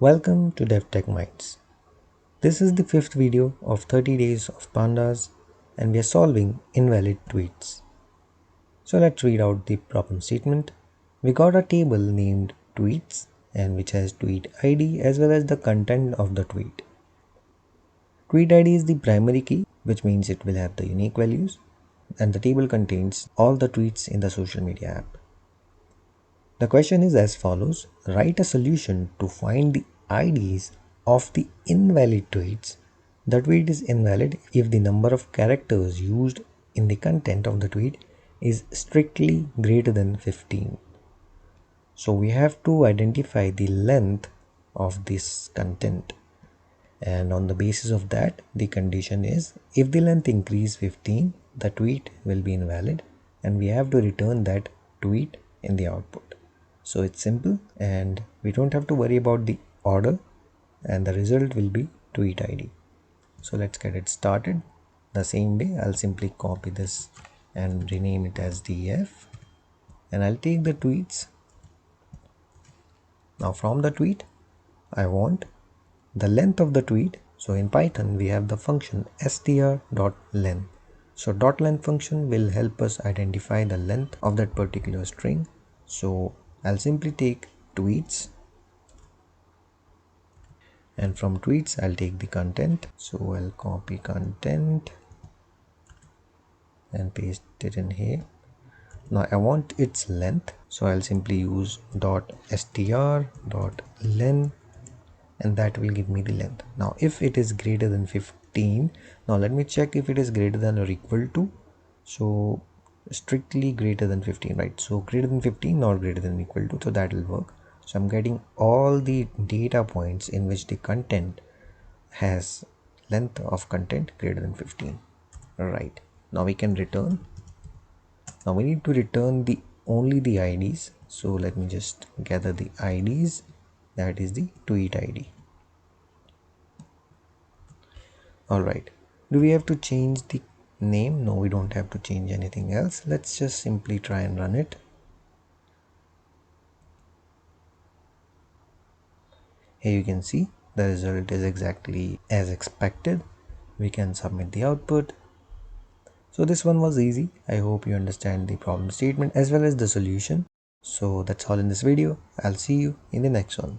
Welcome to DevTech Minds. This is the fifth video of 30 Days of Pandas and we are solving invalid tweets. So let's read out the problem statement. We got a table named tweets and which has tweet ID as well as the content of the tweet. Tweet ID is the primary key, which means it will have the unique values, and the table contains all the tweets in the social media app. The question is as follows: write a solution to find the IDs of the invalid tweets. The tweet is invalid if the number of characters used in the content of the tweet is strictly greater than 15. So we have to identify the length of this content, and on the basis of that the condition is if the length increase 15, the tweet will be invalid and we have to return that tweet in the output. So it's simple and we don't have to worry about the order, and the result will be tweet ID. So let's get it started. The same way, I'll simply copy this and rename it as df, and I'll take the tweets. Now from the tweet I want the length of the tweet. So in Python we have the function str.len. So .len function will help us identify the length of that particular string. So I'll simply take tweets, and from tweets I'll take the content. So I'll copy content and paste it in here. Now I want its length, so I'll simply use .str.len and that will give me the length. Now if it is greater than 15, now let me check if it is greater than or equal to. So strictly greater than 15, right? So greater than 15 or greater than equal to, so that will work. So I'm getting all the data points in which the content has length of content greater than 15. Right, now we can return. Now we need to return the only the IDs. So let me just gather the IDs, that is the tweet ID. Alright, do we have to change the name? No, we don't have to change anything else. Let's just simply try and run it. Here you can see the result is exactly as expected. We can submit the output. So this one was easy. I hope you understand the problem statement as well as the solution. So that's all in this video. I'll see you in the next one.